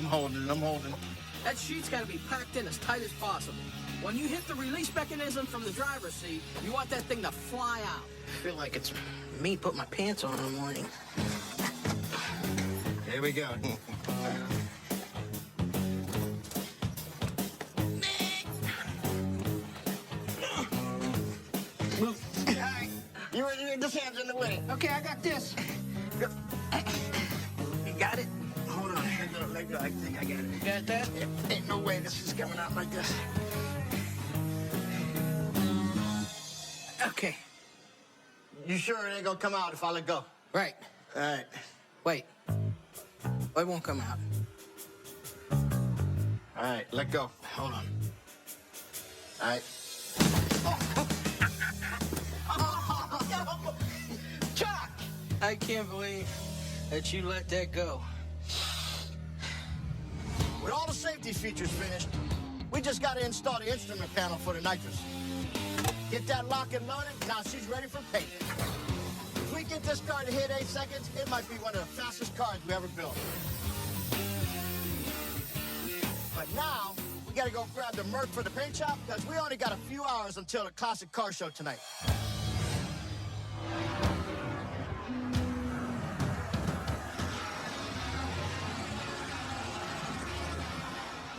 I'm holding. That sheet's got to be packed in as tight as possible. When you hit the release mechanism from the driver's seat, you want that thing to fly out. I feel like it's me putting my pants on in the morning. Here we go. You ready? This hand's in the way. Okay, I got this. You got it? Hold on. Let go. I think I got it. You got that? Yeah, ain't no way this is coming out like this. Okay. You sure it ain't gonna come out if I let go? Right. All right. Wait. It won't come out. All right, let go. Hold on. All right. Chuck! I can't believe that you let that go. With all the safety features finished, we just got to install the instrument panel for the Nitrous. Get that lock and loaded, now she's ready for paint. If we get this car to hit 8 seconds, it might be one of the fastest cars we ever built. But now, we got to go grab the Merc for the paint shop, because we only got a few hours until the classic car show tonight.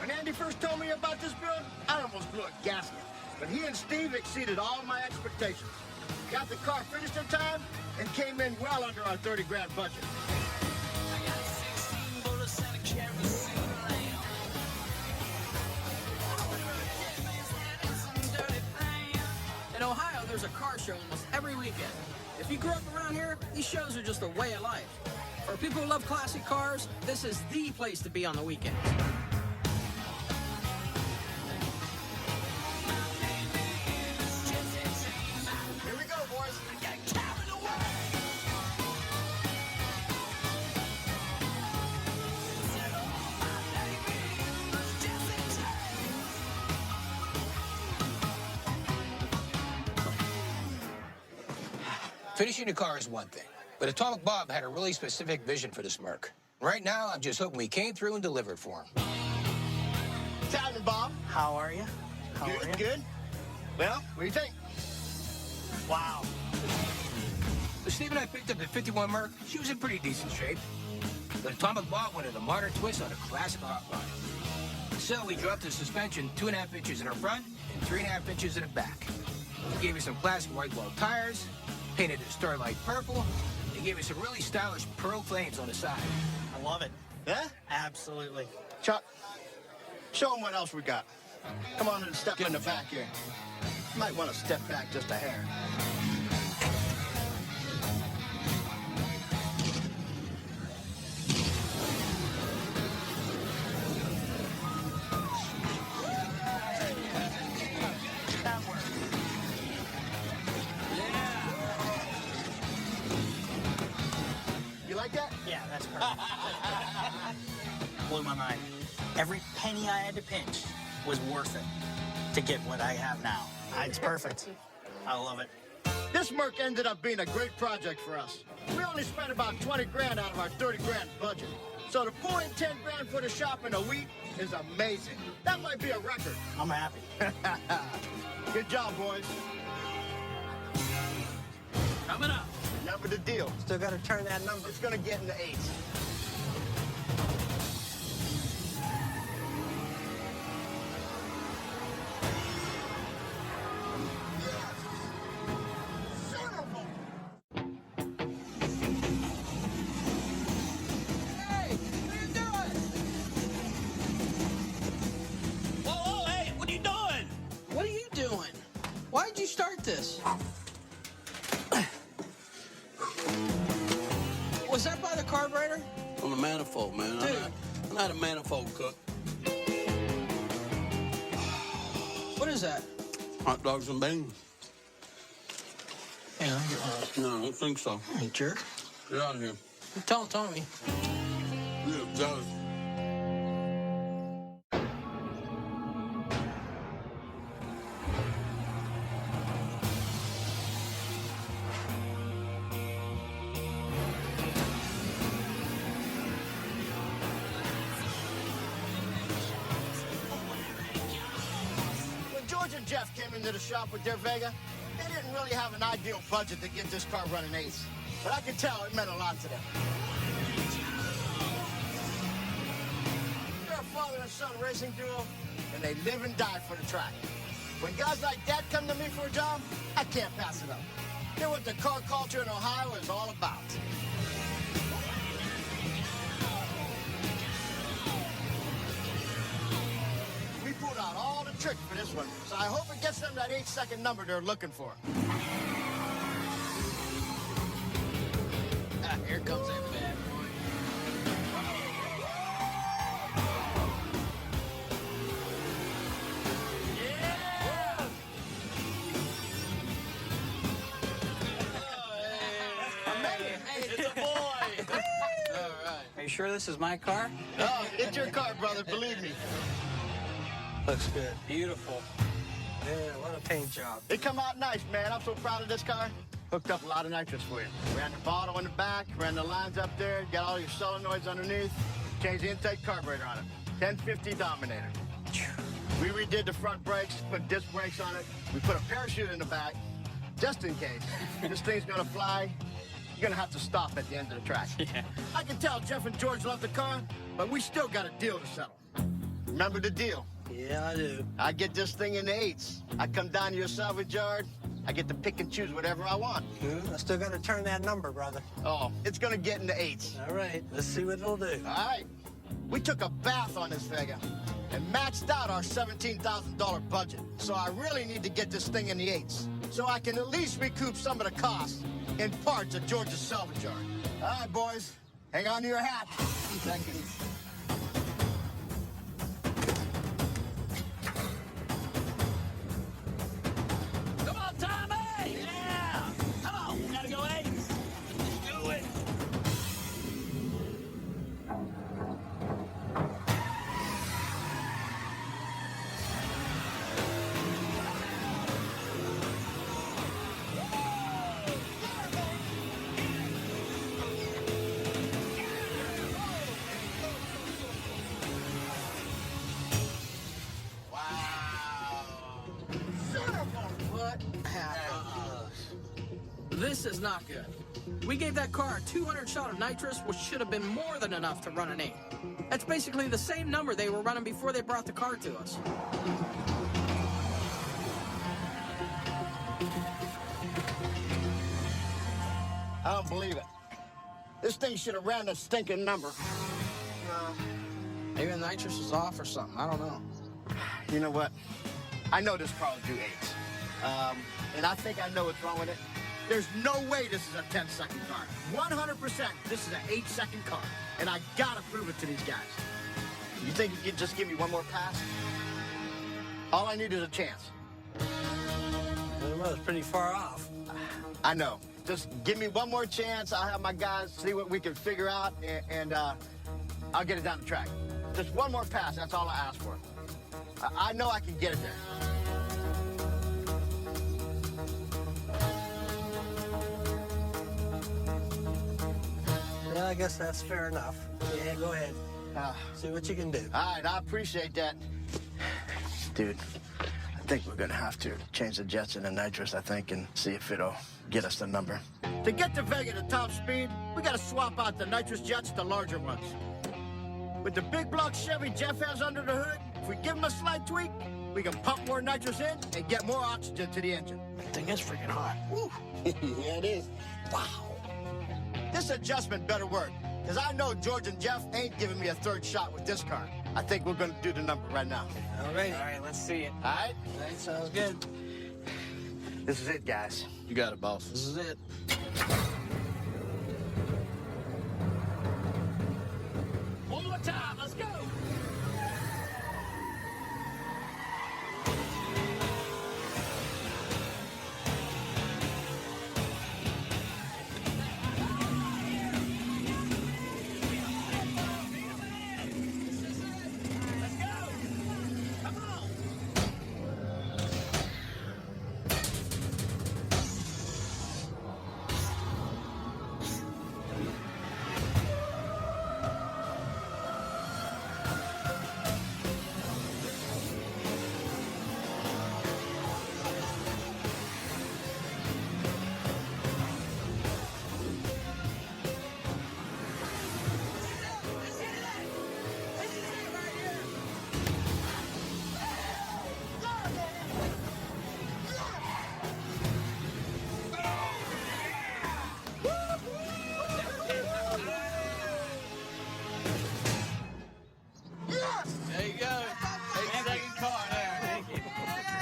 When Andy first told me about this build, I almost blew a gasket. But he and Steve exceeded all my expectations. Got the car finished in time and came in well under our 30 grand budget. In Ohio, there's a car show almost every weekend. If you grew up around here, these shows are just a way of life. For people who love classic cars, this is the place to be on the weekends. Here we go, boys. Finishing a car is one thing, but Atomic Bob had a really specific vision for this Merc. Right now, I'm just hoping we came through and delivered for him. What's happening, Bob? How are you? How are you? Good. Well, what do you think? Wow. So Steve and I picked up the 51 Merc. She was in pretty decent shape. But Atomic Bob wanted a modern twist on a classic hot rod. So we dropped the suspension 2.5 inches in her front and 3.5 inches in the back. He gave me some classic white wall tires, painted it starlight purple, and gave me some really stylish pearl flames on the side. I love it. Yeah? Absolutely. Chuck, show them what else we got. Come on and step in the back here. You might want to step back just a hair. That works. You like that? Yeah, that's perfect. Blew my mind. Every penny I had to pinch was worth it to get what I have now. It's perfect. I love it. This Merc ended up being a great project for us. We only spent about 20 grand out of our 30 grand budget. So to pull in 10 grand for the shop in a week is amazing. That might be a record. I'm happy. Good job, boys. Coming up. Never the deal. Still got to turn that number. It's gonna get in the 8s. Hey, what are you doing? Whoa, hey, what are you doing? What are you doing? Why'd you start this? Was that by the carburetor? On the manifold, man. Dude. I'm not a manifold cook. What is that? Hot dogs and beans. Yeah, No, I don't think so. you jerk. Get out of here. Tell Tommy. Yeah, Joe. and Jeff came into the shop with their Vega, they didn't really have an ideal budget to get this car running eights. But I could tell it meant a lot to them. They're a father and son racing duo, and they live and die for the track. When guys like that come to me for a job, I can't pass it up. They're what the car culture in Ohio is all about. We pulled out all the tricks for this one, so I hope it gets them that 8-second number they're looking for. Here comes that bad boy. It's a boy. All right. Are you sure this is my car? Oh, it's your car, brother, believe me. Looks good. Beautiful. Yeah, what a paint job. It come out nice, man. I'm so proud of this car. Hooked up a lot of nitrous for you. Ran the bottle in the back, ran the lines up there, got all your solenoids underneath, changed the intake carburetor on it. 1050 Dominator. We redid the front brakes, put disc brakes on it. We put a parachute in the back, just in case. This thing's gonna fly. You're gonna have to stop at the end of the track. Yeah. I can tell Jeff and George love the car, but we still got a deal to settle. Remember the deal? Yeah, I do. I get this thing in the eights. I come down to your salvage yard. I get to pick and choose whatever I want. I still got to turn that number, brother. Oh, it's gonna get in the eights. All right, let's see what it'll do. All right. We took a bath on this Vega and maxed out our $17,000 budget. So I really need to get this thing in the eights so I can at least recoup some of the costs in parts at George's salvage yard. All right, boys, hang on to your hat. Seconds. Come on, Tommy! Yeah! Come on, we gotta go eight. Do it. What happened? This is not good. We gave that car a 200 shot of nitrous, which should have been more than enough to run an 8. That's basically the same number they were running before they brought the car to us. I don't believe it. This thing should have ran a stinking number. Maybe the nitrous is off or something. I don't know. You know what? I know this car will do 8s. And I think I know what's wrong with it. There's no way this is a 10-second car. 100% this is an 8-second car. And I gotta prove it to these guys. You think you could just give me one more pass? All I need is a chance. Well, it's pretty far off. I know. Just give me one more chance. I'll have my guys see what we can figure out, and I'll get it down the track. Just one more pass, that's all I ask for. I know I can get it there. Yeah, I guess that's fair enough. Yeah, go ahead. See what you can do. All right, I appreciate that. Dude, I think we're gonna have to change the jets into nitrous, I think, and see if it'll get us the number. To get the Vega to top speed, we gotta swap out the nitrous jets to larger ones. With the big block Chevy Jeff has under the hood, if we give him a slight tweak, we can pump more nitrous in and get more oxygen to the engine. That thing is freaking hot. Woo. Yeah, it is. Wow. This adjustment better work, because I know George and Jeff ain't giving me a third shot with this car. I think we're gonna do the number right now. All right. All right, let's see it. All right? That sounds good. This is it, guys. You got it, boss. This is it. One more time, let's go. There you go. 8-second car there.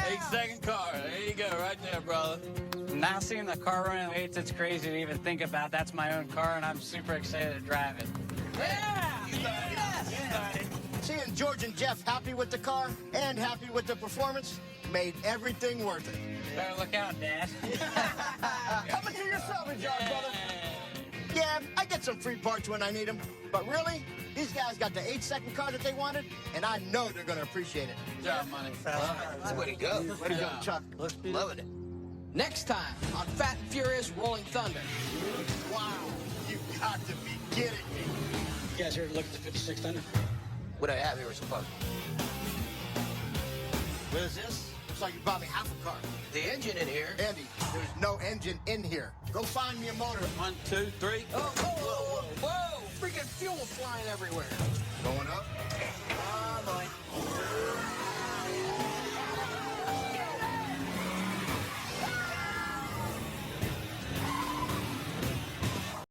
8-second car. There you go, right there, brother. Now seeing the car running late, it's crazy to even think about. That's my own car, and I'm super excited to drive it. Seeing George and Jeff happy with the car and happy with the performance made everything worth it. Better look out, Dad. Coming to your salvage yard, brother. Yeah, I get some free parts when I need them. But really, these guys got the 8-second car that they wanted, and I know they're going to appreciate it. Good job, money. That's way to go. Way to go, Chuck. Loving it. Next time on Fat and Furious Rolling Thunder. Wow, you got to be kidding me. You guys here to look at the 56 Thunder? What I have here is fun. What is this? Looks like you bought me half a car. The engine in here. Andy, there's no engine in here. Go find me a motor. 1, 2, 3. Oh, whoa, whoa, whoa, freaking fuel flying everywhere. Going up.